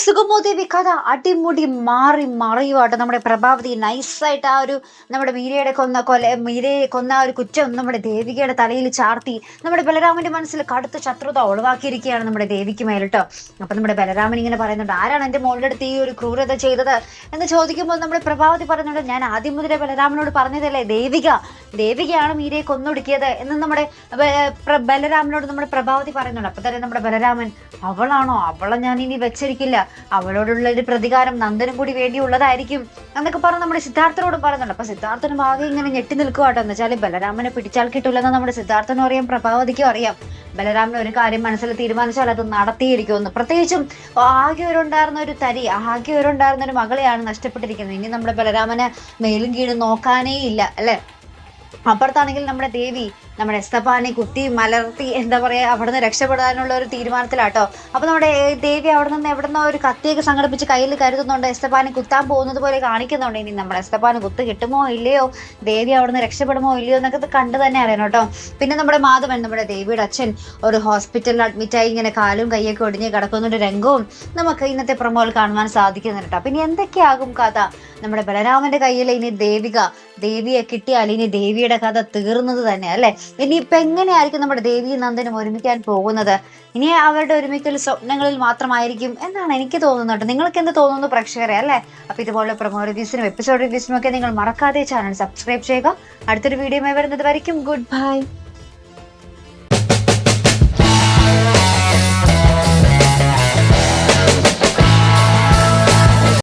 സുഗമോദേവി കഥ അടിമുടി മാറി മറിയുവാട്ടോ. നമ്മുടെ പ്രഭാവതി നൈസായിട്ട് നമ്മുടെ മീരയെ കൊന്ന ഒരു കുറ്റം നമ്മുടെ ദേവികയുടെ തലയിൽ ചാർത്തി നമ്മുടെ ബലരാമന്റെ മനസ്സിൽ കടുത്ത ശത്രുത ഒഴിവാക്കിയിരിക്കുകയാണ് നമ്മുടെ ദേവിക്ക് മേലിട്ടോ. അപ്പൊ നമ്മുടെ ബലരാമൻ ഇങ്ങനെ പറയുന്നുണ്ട്, ആരാണ് എന്റെ മോളുടെ അടുത്ത് ഈ ഒരു ക്രൂരത ചെയ്തത് എന്ന് ചോദിക്കുമ്പോൾ നമ്മുടെ പ്രഭാവതി പറയുന്നുണ്ട്, ഞാൻ ആദ്യം മുതലേ ബലരാമനോട് പറഞ്ഞതല്ലേ, ദേവികയാണ് മീരയെ കൊന്നൊടുക്കിയത് എന്ന് നമ്മുടെ ബലരാമനോട് നമ്മുടെ പ്രഭാവതി പറയുന്നുണ്ട്. അപ്പൊ തന്നെ നമ്മുടെ ബലരാമൻ, അവളെ ഞാൻ ഇനി വെച്ചിരിക്കില്ല, അവളോടുള്ള ഒരു പ്രതികാരം നന്ദനും കൂടി വേണ്ടിയുള്ളതായിരിക്കും എന്നൊക്കെ പറഞ്ഞ് നമ്മുടെ സിദ്ധാർത്ഥനോടും പറയുന്നുണ്ട്. അപ്പൊ സിദ്ധാർത്ഥനും ആകെ ഇങ്ങനെ ഞെട്ടി നിൽക്കുവാട്ടോ. എന്ന് വെച്ചാൽ ബലരാമനെ പിടിച്ചാൽ കിട്ടില്ലെന്ന് നമ്മുടെ സിദ്ധാർത്ഥനും അറിയാം, പ്രഭാവതിക്കും അറിയാം. ബലരാമൻ ഒരു കാര്യം മനസ്സിൽ തീരുമാനിച്ചാൽ അത് നടത്തിയിരിക്കുമെന്ന്. പ്രത്യേകിച്ചും ആകെ ഒരുണ്ടായിരുന്ന ഒരു മകളെയാണ് നഷ്ടപ്പെട്ടിരിക്കുന്നത്. ഇനി നമ്മുടെ ബലരാമന് മേലും കീഴും നോക്കാനേ ഇല്ല അല്ലെ. അപ്പുറത്താണെങ്കിൽ നമ്മുടെ ദേവി നമ്മുടെ എസ്തപ്പാനെ കുത്തി മലർത്തി എന്താ പറയാ അവിടുന്ന് രക്ഷപ്പെടാനുള്ള ഒരു തീരുമാനത്തിലാട്ടോ. അപ്പൊ നമ്മുടെ ദേവി എവിടുന്നോ ഒരു കത്തിയൊക്കെ സംഘടിപ്പിച്ച് കയ്യിൽ കരുതുന്നുണ്ട്, എസ്തപ്പാനെ കുത്താൻ പോകുന്നത് പോലെ കാണിക്കുന്നുണ്ട്. ഇനി നമ്മുടെ എസ്തപ്പാന് കുത്ത് കിട്ടുമോ ഇല്ലയോ, ദേവി അവിടുന്ന് രക്ഷപ്പെടുമോ ഇല്ലയോ എന്നൊക്കെ കണ്ടു തന്നെ അറിയണം കേട്ടോ. പിന്നെ നമ്മുടെ മാധവൻ, നമ്മുടെ ദേവിയുടെ അച്ഛൻ, ഒരു ഹോസ്പിറ്റലിൽ അഡ്മിറ്റായി ഇങ്ങനെ കാലും കൈയൊക്കെ ഒടിഞ്ഞ് കിടക്കുന്നൊരു രംഗവും നമുക്ക് ഇന്നത്തെ പ്രൊമോയിൽ കാണുവാൻ സാധിക്കുന്നുണ്ട് കേട്ടോ. പിന്നെ എന്തൊക്കെയാകും കഥ, നമ്മുടെ ബലരാമന്റെ കയ്യിൽ ഇനി ദേവിയെ കിട്ടിയാൽ ഇനി ദേവിയുടെ കഥ തീർന്നത് തന്നെ അല്ലെ. ഇനിയിപ്പൊ എങ്ങനെയായിരിക്കും നമ്മുടെ ദേവിയും നന്ദനും ഒരുമിക്കാൻ പോകുന്നത്? ഇനി അവരുടെ ഒരുമിക്കൽ സ്വപ്നങ്ങളിൽ മാത്രമായിരിക്കും എന്നാണ് എനിക്ക് തോന്നുന്നത്. നിങ്ങൾക്ക് എന്ത് തോന്നുന്നു പ്രേക്ഷകരെ അല്ലെ? അപ്പൊ ഇതുപോലെ പ്രൊമോ റിവ്യൂസിനും എപ്പിസോഡ് റിവ്യൂസിനും ഒക്കെ നിങ്ങൾ മറക്കാതെ ചാനൽ സബ്സ്ക്രൈബ് ചെയ്യുക. അടുത്തൊരു വീഡിയോ വരുന്നത് വരയ്ക്കും ഗുഡ് ബൈ.